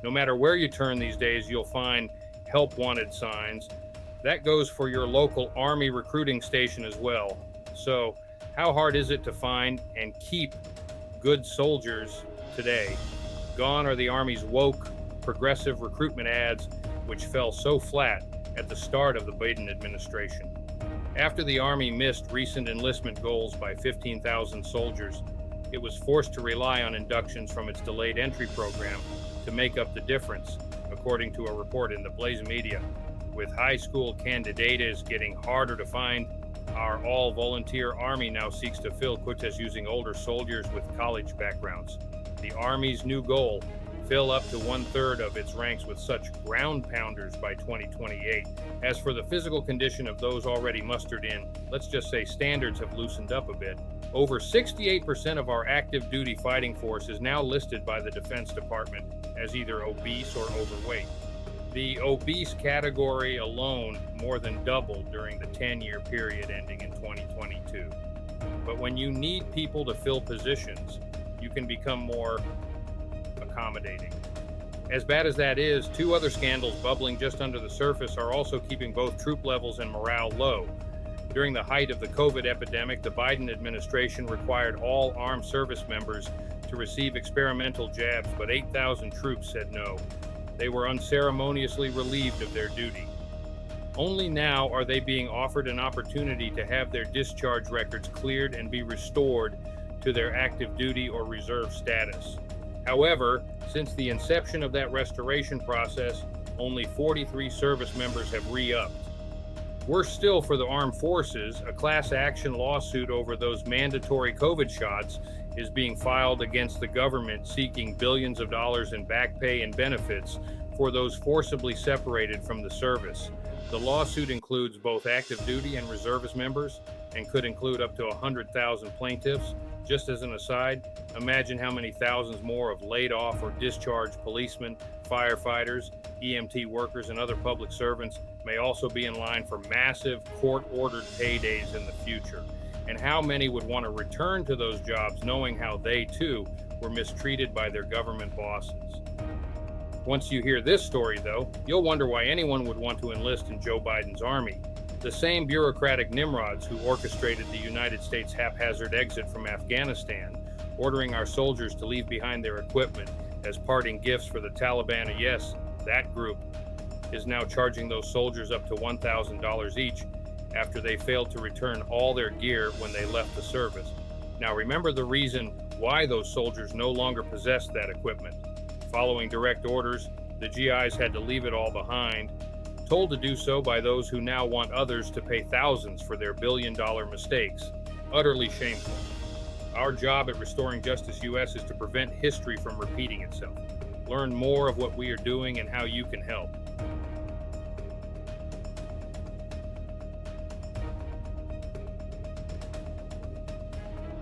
No matter where you turn these days, you'll find help wanted signs. That goes for your local Army recruiting station as well. So, how hard is it to find and keep good soldiers today? Gone are the Army's woke, progressive recruitment ads, which fell so flat at the start of the Biden administration. After the Army missed recent enlistment goals by 15,000 soldiers, it was forced to rely on inductions from its delayed entry program to make up the difference, according to a report in the Blaze media. With high school candidates getting harder to find, our all-volunteer Army now seeks to fill quotas using older soldiers with college backgrounds. The Army's new goal: fill up to 1/3 of its ranks with such ground pounders by 2028. As for the physical condition of those already mustered in, let's just say standards have loosened up a bit. Over 68% of our active duty fighting force is now listed by the Defense Department as either obese or overweight. The obese category alone more than doubled during the 10-year period ending in 2022. But when you need people to fill positions, you can become more accommodating. As bad as that is, two other scandals bubbling just under the surface are also keeping both troop levels and morale low. During the height of the COVID epidemic, the Biden administration required all armed service members to receive experimental jabs, but 8,000 troops said no. They were unceremoniously relieved of their duty. Only now are they being offered an opportunity to have their discharge records cleared and be restored to their active duty or reserve status. However, since the inception of that restoration process, only 43 service members have re-upped. Worse still for the armed forces, a class action lawsuit over those mandatory COVID shots is being filed against the government, seeking billions of dollars in back pay and benefits for those forcibly separated from the service. The lawsuit includes both active duty and reservist members and could include up to 100,000 plaintiffs. Just as an aside, imagine how many thousands more of laid off or discharged policemen, firefighters, EMT workers, and other public servants may also be in line for massive court-ordered paydays in the future. And how many would want to return to those jobs knowing how they, too, were mistreated by their government bosses? Once you hear this story, though, you'll wonder why anyone would want to enlist in Joe Biden's army. The same bureaucratic nimrods who orchestrated the United States haphazard exit from Afghanistan, ordering our soldiers to leave behind their equipment as parting gifts for the Taliban. Yes, that group is now charging those soldiers up to $1,000 each after they failed to return all their gear when they left the service. Now remember the reason why those soldiers no longer possessed that equipment. Following direct orders, the GIs had to leave it all behind, told to do so by those who now want others to pay thousands for their billion-dollar mistakes. Utterly shameful. Our job at Restoring Justice US is to prevent history from repeating itself. Learn more of what we are doing and how you can help.